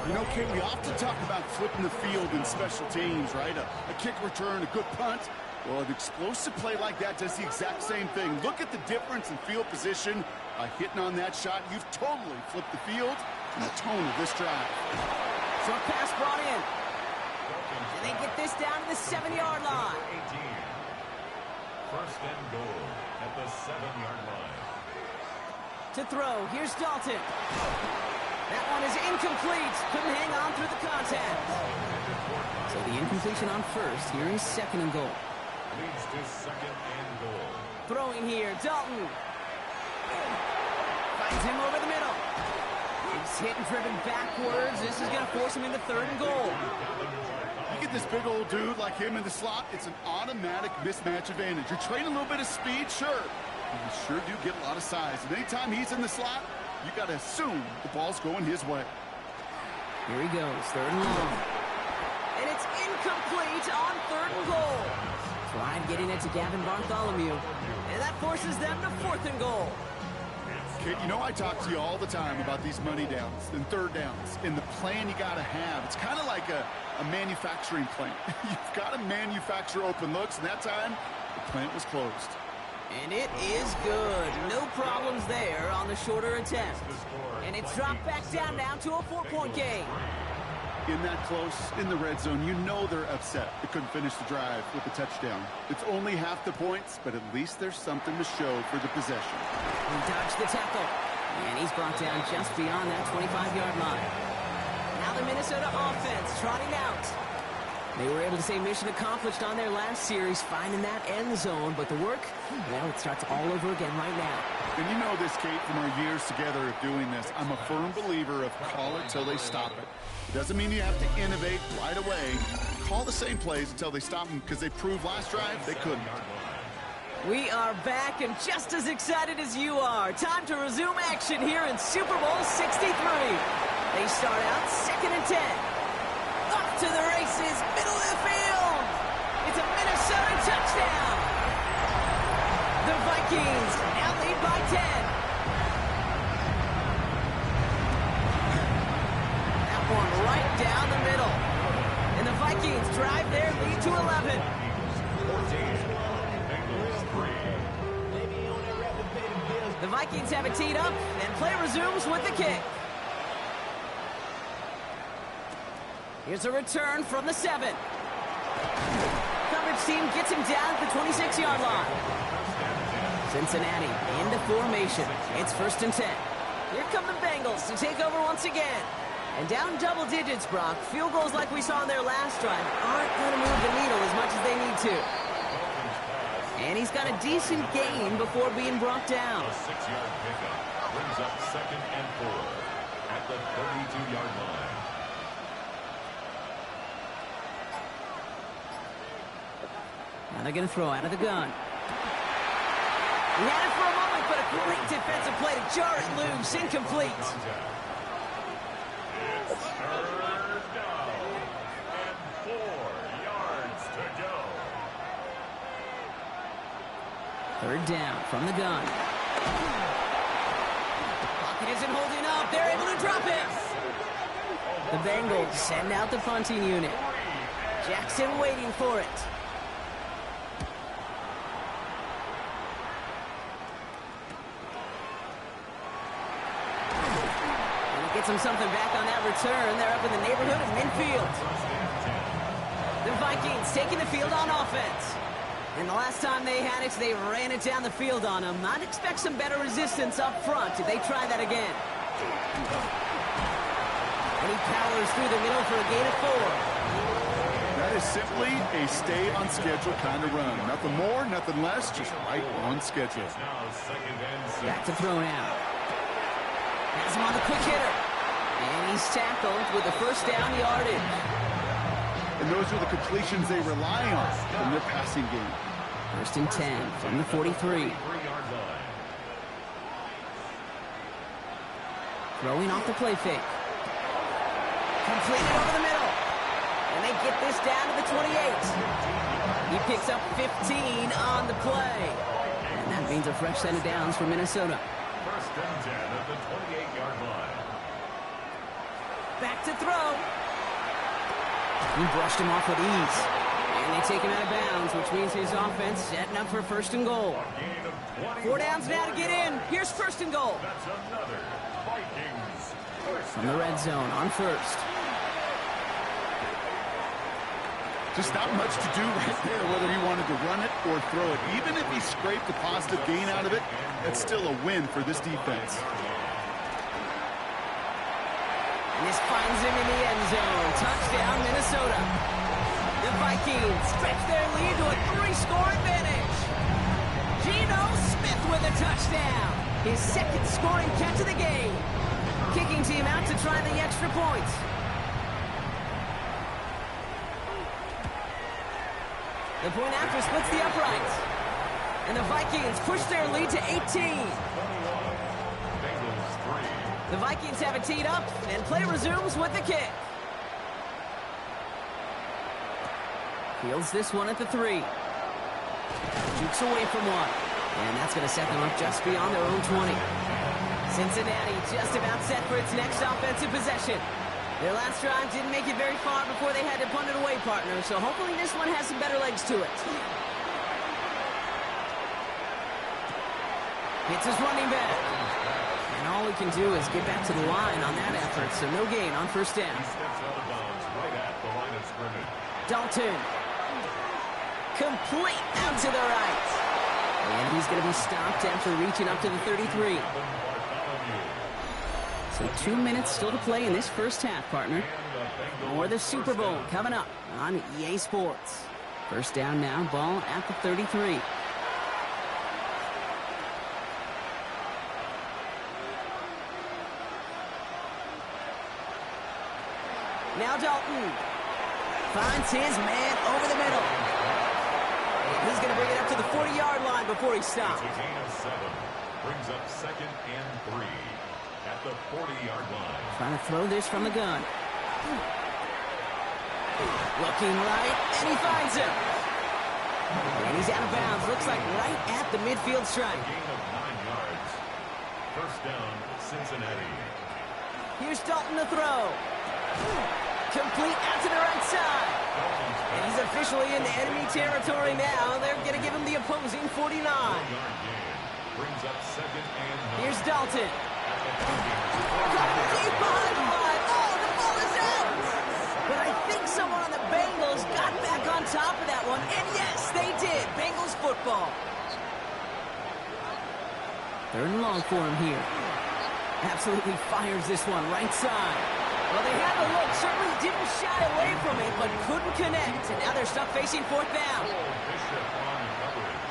You know, Kate, we often talk about flipping the field in special teams, right? A kick return, a good punt. Well, an explosive play like that does the exact same thing. Look at the difference in field position. By hitting on that shot, you've totally flipped the field and the tone of this drive. Short pass brought in. And they get this down to the 7-yard line. 18. First and goal at the 7-yard line. To throw, here's Dalton. That one is incomplete. Couldn't hang on through the contact. So the incompletion on first. Here is second and goal. Leads to second and goal. Throwing here, Dalton. Finds him over the middle. He's hit and driven backwards. This is going to force him into third and goal. You get this big old dude like him in the slot, it's an automatic mismatch advantage. You're trading a little bit of speed, sure. You sure do get a lot of size. And anytime he's in the slot, you got to assume the ball's going his way. Here he goes, third and long. And it's incomplete on third and goal. Tried getting it to Gavin Bartholomew. And that forces them to fourth and goal. Kate, you know I talk to you all the time about these money downs and third downs and the plan you got to have. It's kind of like a manufacturing plant. You've got to manufacture open looks, and that time the plant was closed. And it is good. No problems there on the shorter attempt. And it's dropped back down now to a 4-point game. In that close, in the red zone, you know they're upset. They couldn't finish the drive with a touchdown. It's only half the points, but at least there's something to show for the possession. He dodged the tackle. And he's brought down just beyond that 25-yard line. Now the Minnesota offense trotting out. They were able to say mission accomplished on their last series, finding that end zone. But the work, well, it starts all over again right now. And you know this, Kate, from our years together of doing this. I'm a firm believer of call it till they stop it. It doesn't mean you have to innovate right away. Call the same plays until they stop them, because they proved last drive they couldn't. We are back and just as excited as you are. Time to resume action here in Super Bowl 63. They start out second and 10. Off to the races, middle of the field. It's a Minnesota touchdown. The Vikings now lead by 10. That one right down the middle. And the Vikings drive their lead to 11. 14. The Vikings have it teed up, and play resumes with the kick. Here's a return from the 7. Coverage team gets him down at the 26-yard line. Cincinnati into formation. It's first and 10. Here come the Bengals to take over once again. And down double digits, Brock. Field goals like we saw in their last drive aren't going to move the needle as much as they need to. And he's got a decent gain before being brought down. A 6-yard pickup brings up second and 4 at the 32-yard line. Now they're going to throw out of the gun. He had it for a moment, but a great defensive play to jar it loose. Incomplete. It's third down and 4 yards to go. Third down from the gun. Pocket isn't holding up. They're able to drop it. The Bengals send out the punting unit. Jackson waiting for it. Gets him something back on that return. They're up in the neighborhood of midfield. The Vikings taking the field on offense. And the last time they had it, they ran it down the field on them. I'd expect some better resistance up front if they try that again. And he powers through the middle for a gain of 4. That is simply a stay-on-schedule kind of run. Nothing more, nothing less, just right on schedule. Back to throw now. Has him on the quick hitter. And he's tackled with the first down yardage. And those are the completions they rely on in their passing game. First and 10 from the 43. Throwing off the play fake. Completed over the middle. And they get this down to the 28. He picks up 15 on the play. And that means a fresh set of downs for Minnesota. First and 10 at the 28-yard line. back to throw. He brushed him off with ease. And they take him out of bounds, which means his offense setting up for first and goal. 4 downs now to get in. Here's first and goal. That's another Vikings. From the red zone on first. Just not much to do right there, whether he wanted to run it or throw it. Even if he scraped a positive gain out of it, that's still a win for this defense. And this finds him in the end zone. Touchdown, Minnesota. The Vikings stretch their lead to a 3-score advantage. Geno Smith with a touchdown. His second scoring catch of the game. Kicking team out to try the extra points. The point after splits the uprights. And the Vikings push their lead to 18. The Vikings have it teed up, and play resumes with the kick. Fields this one at the 3. Jukes away from one. And that's going to set them up just beyond their own 20. Cincinnati just about set for its next offensive possession. Their last drive didn't make it very far before they had to punt it away, partner, so hopefully this one has some better legs to it. Hits his running back. And all we can do is get back to the line on that effort, so no gain on first down. He steps out of bounds right at the line of scrimmage. Dalton. Complete out to the right. And he's going to be stopped after reaching up to the 33. So 2 minutes still to play in this first half, partner. More the Super Bowl coming up on EA Sports. First down now, ball at the 33. Now Dalton finds his man over the middle. And he's going to bring it up to the 40-yard line before he stops. It's a gain of 7. Brings up 2nd and 3 at the 40-yard line. Trying to throw this from the gun. Looking right, and he finds him. And he's out of bounds. Looks like right at the midfield stripe. Gain of 9 yards. First down, Cincinnati. Here's Dalton to throw. Complete out to the right side. And he's officially in the enemy territory now. They're going to give him the opposing 49. Brings up 2nd and 9. Here's Dalton. Deep behind the line. Oh, the ball is out. But I think someone on the Bengals got back on top of that one. And yes, they did. Bengals football. 3rd and long for him here. Absolutely fires this one right side. Well, they had the look, certainly didn't shy away from it, but couldn't connect. And now they're stuck facing 4th down. Bishop on coverage.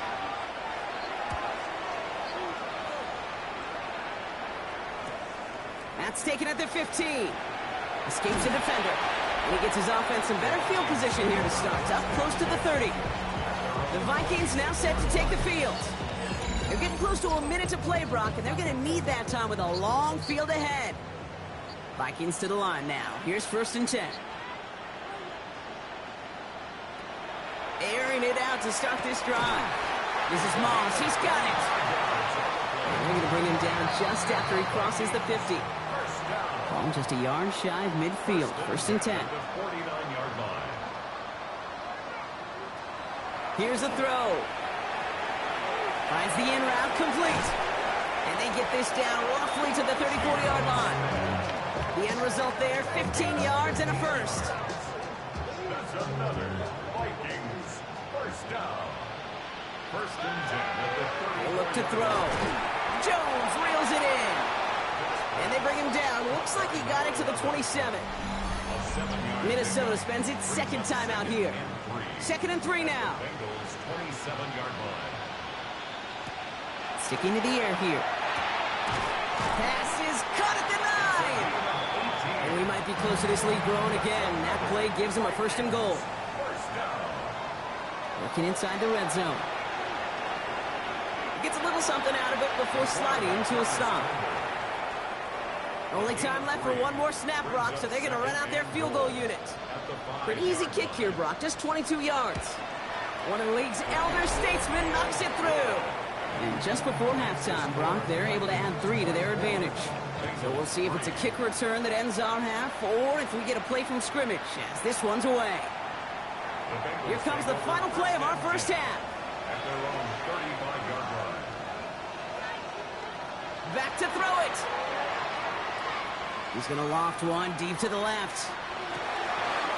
That's taken at the 15. Escapes a defender. And he gets his offense in better field position here to start. Up close to the 30. The Vikings now set to take the field. They're getting close to a minute to play, Brock, and they're going to need that time with a long field ahead. Vikings to the line now. Here's 1st and 10. Airing it out to start this drive. This is Moss. He's got it. And they're going to bring him down just after he crosses the 50. Ball just a yard shy of midfield. 1st and 10. Here's a throw. Finds the in route complete. And they get this down roughly to the 34-yard line. The end result there, 15 yards and a first. That's another Vikings first down. 1st and 10 at the 30. They look to throw. Jones reels it in. And they bring him down. Looks like he got it to the 27. Minnesota spends its 2nd time out here. 2nd and 3 now. Bengals 27-yard line. Sticking to the air here. Pass is cut at the 9. And we might be close to this lead growing again. That play gives him a 1st and goal. Working inside the red zone. Gets a little something out of it before sliding to a stop. Only time left for one more snap, Brock, so they're going to run out their field goal unit. Pretty easy kick here, Brock, just 22 yards. One of the league's elder statesmen knocks it through. And just before halftime, Brock, they're able to add 3 to their advantage. So So we'll see if it's a kick return that ends our half, or if we get a play from scrimmage, as this one's away. Here comes the final play of our first half. At their own 35-yard line. Back to throw it. He's going to loft one deep to the left.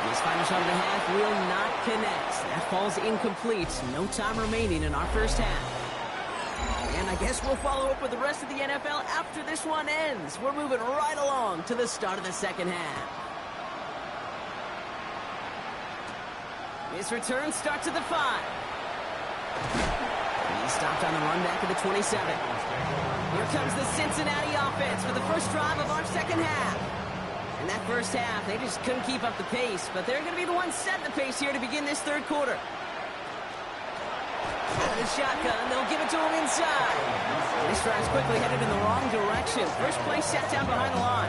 This final shot of the half will not connect. That falls incomplete. No time remaining in our first half. And I guess we'll follow up with the rest of the NFL after this one ends. We're moving right along to the start of the second half. This return starts at the 5. He stopped on the run back at the 27. Here comes the Cincinnati offense for the first drive of our second half. In that first half, they just couldn't keep up the pace, but they're going to be the ones setting the pace here to begin this third quarter. Out of the shotgun, they'll give it to him inside. This drive's quickly headed in the wrong direction. First play set down behind the line.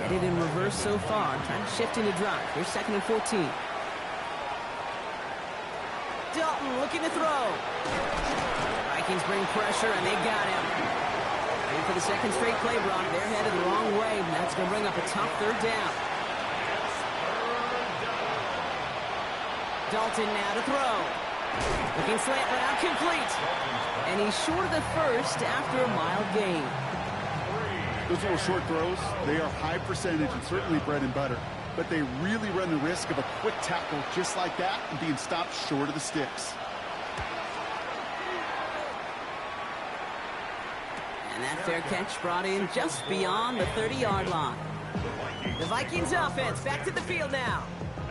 Headed in reverse so far, trying to shift into drive. Here's 2nd and 14. Dalton looking to throw. Vikings bring pressure, and they got him. Ready for the second straight play, Brock. They're headed the wrong way, and that's going to bring up a tough third down. Dalton now to throw. Looking slant route, complete. And he's short of the first after a mild gain. Those little short throws, they are high percentage and certainly bread and butter. But they really run the risk of a quick tackle just like that and being stopped short of the sticks. And that fair catch brought in just beyond the 30-yard line. The Vikings offense back to the field now.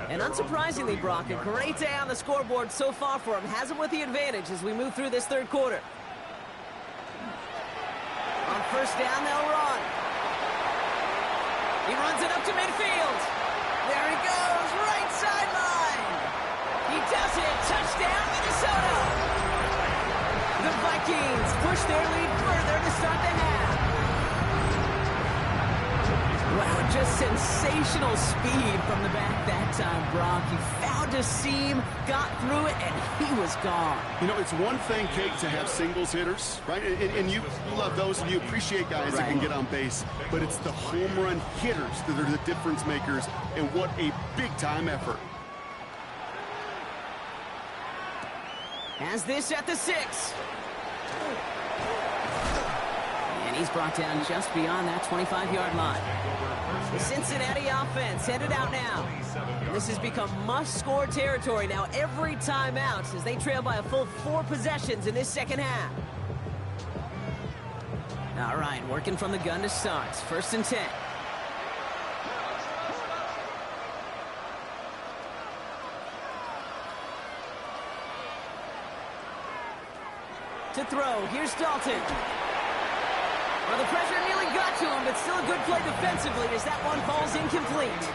And unsurprisingly, Brock, a great day on the scoreboard so far for him. Has him with the advantage as we move through this third quarter. On first down, they'll run. He runs it up to midfield. There he goes, right sideline. He does it. Touchdown, Minnesota. The Vikings push their lead further to start the half. Wow, just sensational speed from the back that time, Brock. He found a seam, got through it, and he was gone. You know, it's one thing, Kate, to have singles hitters, right? And you love those, and you appreciate guys that can get on base. But it's the home run hitters that are the difference makers, and what a big-time effort. Has this at the 6. And he's brought down just beyond that 25-yard line. The Cincinnati offense headed out now. This has become must-score territory now every time out as they trail by a full 4 possessions in this second half. All right, working from the gun to start. 1st and 10. To throw, here's Dalton. Well, the pressure nearly got to him, but still a good play defensively as that one falls incomplete.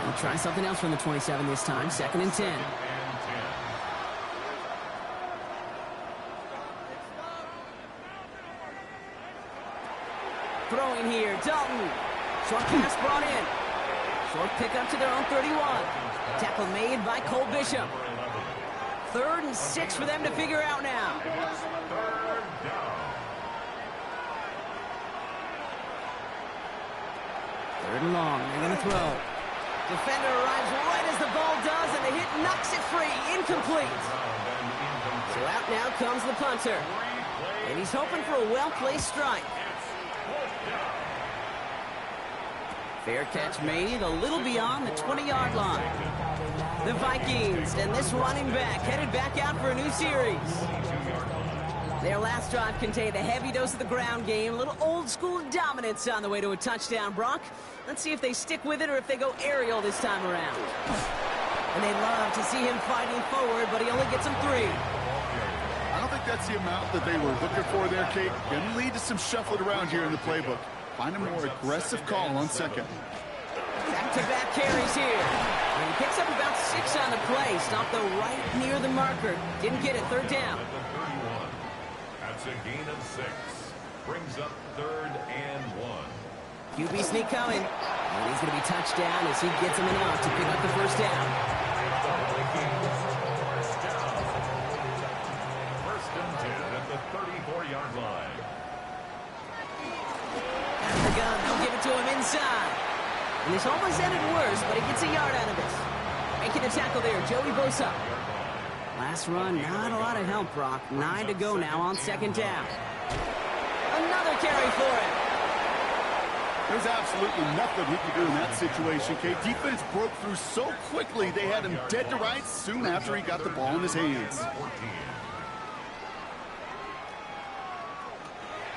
We'll try something else from the 27 this time. 2nd and 10. Throwing here, Dalton. Short pass brought in. Short pickup to their own 31. Tackle made by Cole Bishop. 3rd and 6 for them to figure out now. Third and long. They're going to throw. Defender arrives right as the ball does, and the hit knocks it free. Incomplete. So out now comes the punter. And he's hoping for a well-placed strike. Fair catch made a little beyond the 20-yard line. The Vikings and this running back headed back out for a new series. Their last drive contained a heavy dose of the ground game, a little old-school dominance on the way to a touchdown. Brock, let's see if they stick with it or if they go aerial this time around. And they love to see him fighting forward, but he only gets them 3. I don't think that's the amount that they were looking for there, Kate. Going to lead to some shuffling around here in the playbook. Find a more aggressive call on 2nd. Back-to-back carries here. And he picks up about 6 on the play. Stopped though right near the marker. Didn't get it. 3rd down. That's a gain of 6. Brings up 3rd and 1. QB sneak coming. And he's going to be touched down as he gets him enough to pick up the 1st down. First and 10 at the 34-yard line. inside. And this almost ended worse, but he gets a yard out of it. Making the tackle there, Joey Bosa. Last run, not a lot of help, Brock. 9 to go now on second down. Another carry for him. There's absolutely nothing he can do in that situation, Kate. Defense broke through so quickly, they had him dead to rights soon after he got the ball in his hands.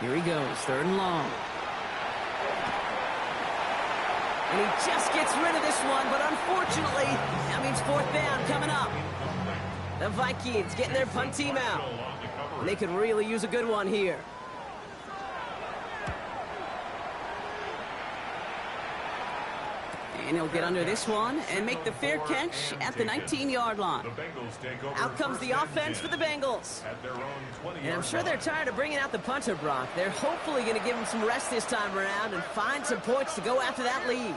Here he goes, 3rd and long. And he just gets rid of this one, but unfortunately, that means 4th down coming up. The Vikings getting their punt team out. And they could really use a good one here. And he'll get under this one and make the fair catch at the 19-yard line. Out comes the offense for the Bengals. And I'm sure they're tired of bringing out the punter, Brock. They're hopefully going to give him some rest this time around and find some points to go after that lead.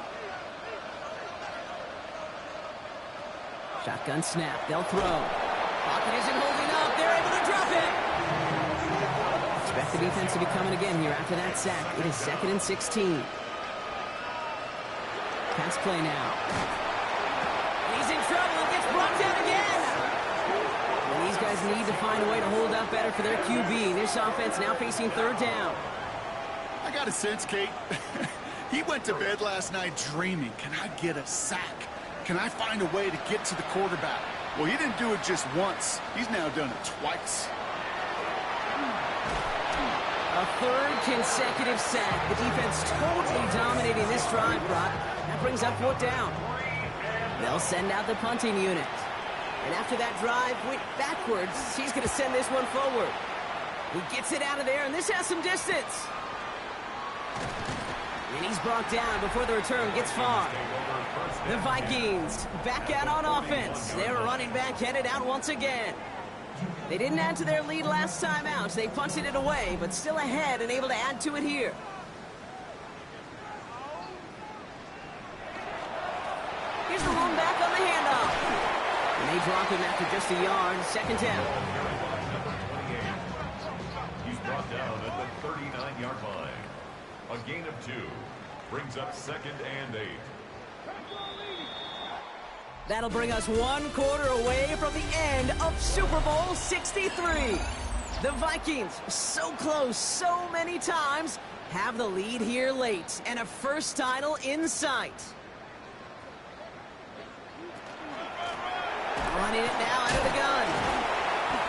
Shotgun snap. They'll throw. Pocket isn't holding up. They're able to drop it. Expect the defense to be coming again here after that sack. It is 2nd and 16. Pass play now. He's in trouble and gets brought down again. And these guys need to find a way to hold up better for their QB. This offense now facing 3rd down. I got a sense, Kate. He went to bed last night dreaming, can I get a sack? Can I find a way to get to the quarterback? Well, he didn't do it just once. He's now done it twice. A 3rd consecutive sack. The defense totally dominating this drive, Brock. That brings up 4th down. They'll send out the punting unit. And after that drive went backwards, he's going to send this one forward. He gets it out of there, and this has some distance. And he's brought down before the return gets far. The Vikings back out on offense. They're running back headed out once again. They didn't add to their lead last time out. They punted it away, but still ahead and able to add to it here. Here's the one back on the handoff. And they drop him after just a yard. 2nd down. He's brought down at the 39-yard line. A gain of 2 brings up 2nd and 8. That'll bring us 1 quarter away from the end of Super Bowl 63. The Vikings, so close so many times, have the lead here late and a first title in sight. Running it now out of the gun.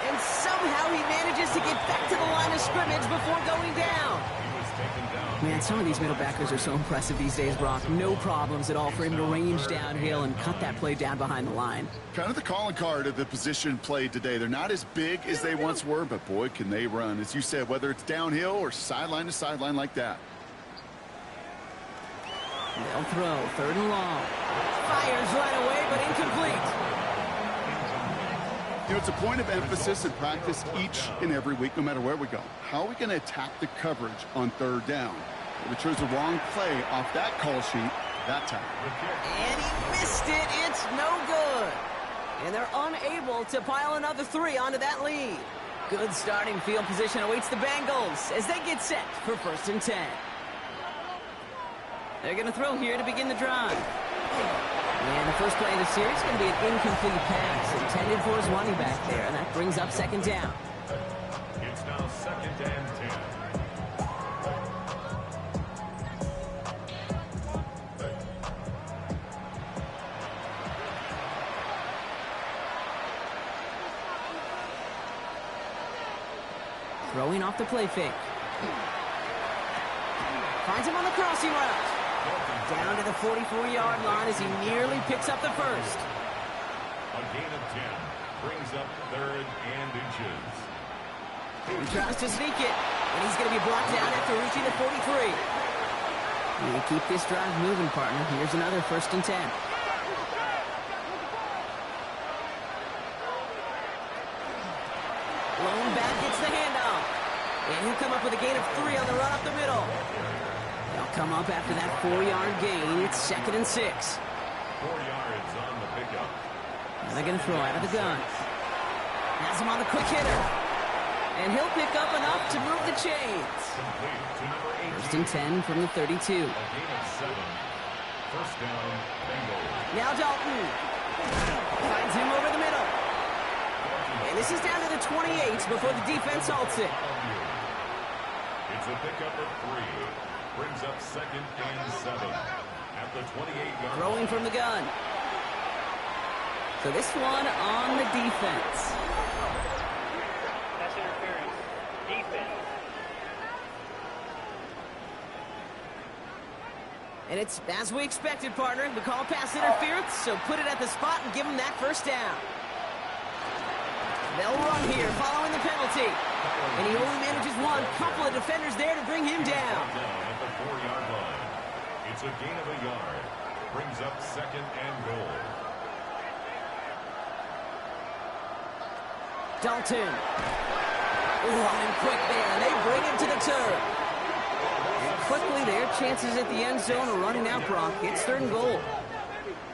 And somehow he manages to get back to the line of scrimmage before going down. Man, some of these middle backers are so impressive these days, Brock. No problems at all for him to range downhill and cut that play down behind the line. Kind of the calling card of the position played today. They're not as big as they once were, but boy, can they run. As you said, whether it's downhill or sideline to sideline like that. They'll throw. 3rd and long. Fires right away, but incomplete. You know, it's a point of emphasis and practice each and every week, no matter where we go. How are we going to attack the coverage on 3rd down? We chose the wrong play off that call sheet that time. And he missed it. It's no good. And they're unable to pile another 3 onto that lead. Good starting field position awaits the Bengals as they get set for 1st and 10. They're going to throw here to begin the drive. And the first play of the series is going to be an incomplete pass intended for his running back there. And that brings up 2nd down. It's now 2nd and 10. Throwing off the play fake. Finds him on the crossing route. Down to the 44-yard line as he nearly picks up the first. A gain of 10 brings up 3rd and inches. He tries to sneak it, and he's going to be brought down after reaching the 43. You keep this drive moving, partner. Here's another 1st and 10. Lone back gets the handoff. And he'll come up with a gain of 3 on the run up the middle. They'll come up after that 4-yard gain. It's 2nd and 6. 4 yards on the pickup. And they're going to throw out of the gun. Has him on the quick hitter. And he'll pick up enough to move the chains. Complete to number 18. 1st First and 10 from the 32. A gain of 7. First down, Bengals. Now Dalton finds him over the middle. And this is down to the 28 before the defense halts it. It's a pickup of 3. Brings up 2nd and 7. At the 28-yard Throwing from the gun. So this one on the defense. That's interference. Defense. And it's as we expected, partner. We call pass interference, so put it at the spot and give them that first down. They'll run here following the penalty. And he only manages one. Couple of defenders there to bring him down. at the 4-yard line. It's a gain of a yard. Brings up 2nd and goal. Dalton. Running quick there, and they bring him to the turf. And quickly, their chances at the end zone are running out, Brock. It's 3rd and goal.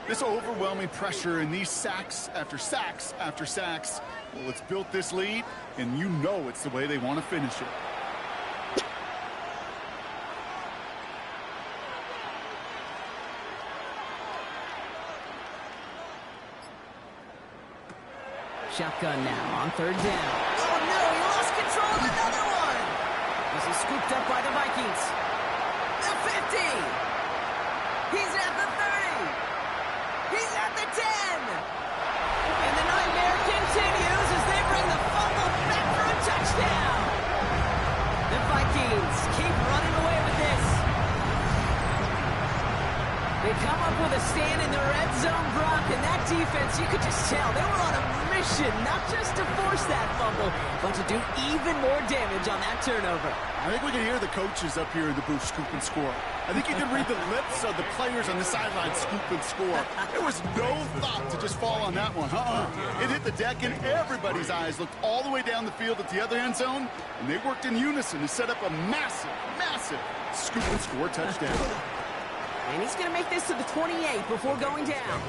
This overwhelming pressure and these sacks after sacks after sacks, well, it's built this lead, and you know it's the way they want to finish it. Shotgun now on 3rd down. Oh, no, he lost control of another one. This is scooped up by the Vikings. The 50. He's at the 30. He's at the 10. And the nightmare continues as they bring the fumble back for a touchdown. The Vikings keep running away with this. They come up with a stand in the red zone, Brock, and that defense, you could just tell, they were on a mission, not just to force that fumble, but to do even more damage on that turnover. I think we can hear the coaches up here in the booth scoop and score. I think you can read the lips of the players on the sideline scoop and score. There was no thought to just fall on that one. It hit the deck, and everybody's eyes looked all the way down the field at the other end zone, and they worked in unison to set up a massive, massive scoop and score touchdown. And he's going to make this to the 28 before going down.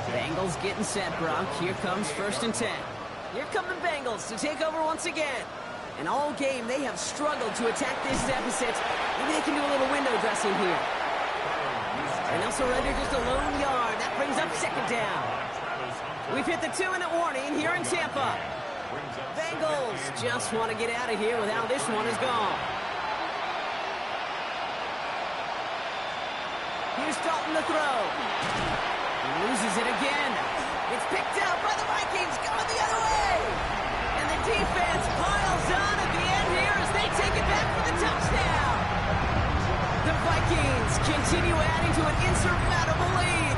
Bengals getting set, Brock. Here comes 1st and 10. Here come the Bengals to take over once again. And all game, they have struggled to attack this deficit. Maybe they can do a little window dressing here. And they'll surrender just a lone yard. That brings up 2nd down. We've hit the 2-minute warning here in Tampa. Bengals just want to get out of here with how this one is gone. Here's Dalton to throw. He loses it again. It's picked out by the Vikings, going the other way. And the defense piles on at the end here as they take it back for the touchdown. The Vikings continue adding to an insurmountable lead.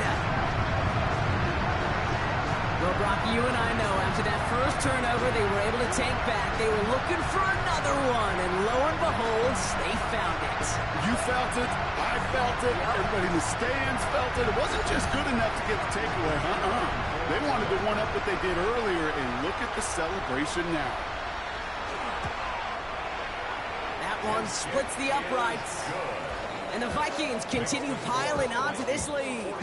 Well, Brock, you and I know after that first turnover, they were able to take back. They were looking for another one, and lo and behold, they found it. You felt it. I felt it. Everybody in the stands felt it. It wasn't just good enough to get the takeaway. They wanted to one-up what they did earlier, and look at the celebration now. That one splits the uprights. And the Vikings continue piling on to this lead.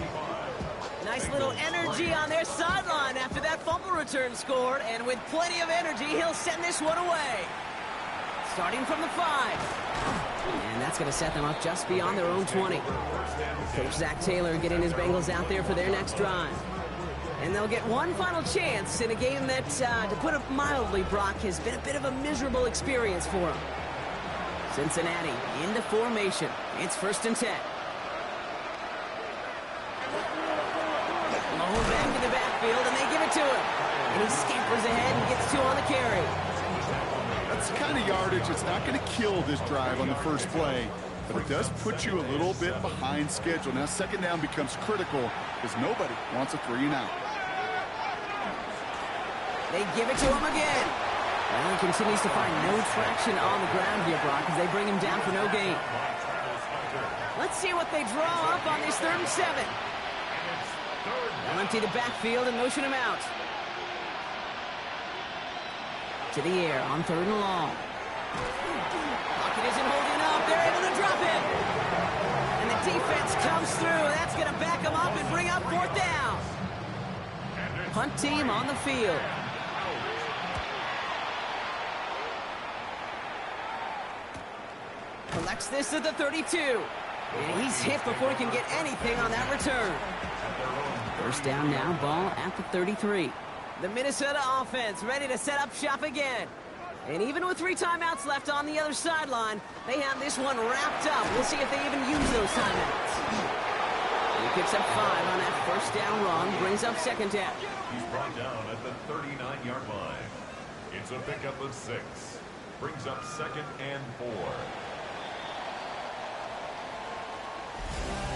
Nice little energy on their sideline after that fumble return scored, and with plenty of energy, he'll send this one away. Starting from the 5. And that's going to set them up just beyond their own 20. Coach Zach Taylor getting his Bengals out there for their next drive. And they'll get one final chance in a game that, to put it mildly, Brock, has been a bit of a miserable experience for them. Cincinnati into formation. It's 1st and 10. Low back in the backfield, and they give it to him. And he scampers ahead and gets 2 on the carry. That's the kind of yardage that's not going to kill this drive on the first play, but it does put you a little bit behind schedule. Now 2nd down becomes critical because nobody wants a 3-and-out. They give it to him again. Well, he continues to find no traction on the ground here, Brock, as they bring him down for no gain. Let's see what they draw up on this 3rd and 7. They'll empty the backfield and motion him out. To the air on 3rd and long. Pocket isn't holding up. They're able to drop it. And the defense comes through. That's going to back them up and bring up 4th down. Punt team on the field. Collects this at the 32. And he's hit before he can get anything on that return. First down now, ball at the 33. The Minnesota offense ready to set up shop again. And even with 3 timeouts left on the other sideline, they have this one wrapped up. We'll see if they even use those timeouts. He picks up 5 on that first down run, brings up second down. He's brought down at the 39-yard line. It's a pickup of 6. Brings up 2nd and 4.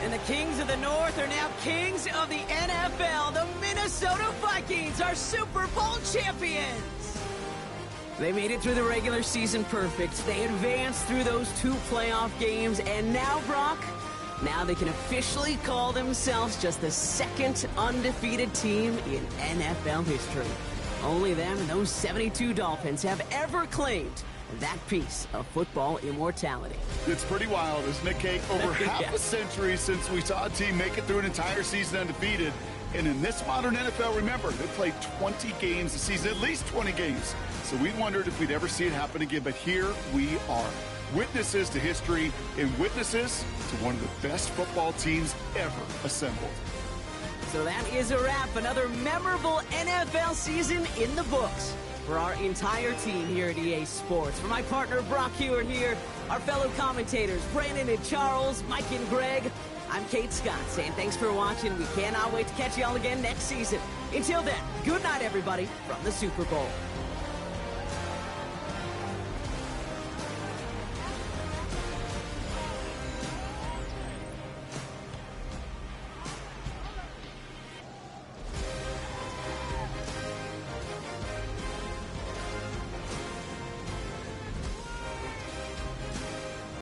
And the Kings of the North are now Kings of the NFL. The Minnesota Vikings are Super Bowl champions. They made it through the regular season perfect. They advanced through those 2 playoff games. And now, Brock, now they can officially call themselves just the 2nd undefeated team in NFL history. Only them and those 72 Dolphins have ever claimed that piece of football immortality. It's pretty wild, isn't it, Kate? Over half a century since we saw a team make it through an entire season undefeated. And in this modern NFL, remember, they played 20 games a season, at least 20 games. So we wondered if we'd ever see it happen again. But here we are, witnesses to history and witnesses to one of the best football teams ever assembled. So that is a wrap. Another memorable NFL season in the books for our entire team here at EA Sports. For my partner, Brock Hewer here, our fellow commentators, Brandon and Charles, Mike and Greg, I'm Kate Scott saying thanks for watching. We cannot wait to catch y'all again next season. Until then, good night, everybody, from the Super Bowl.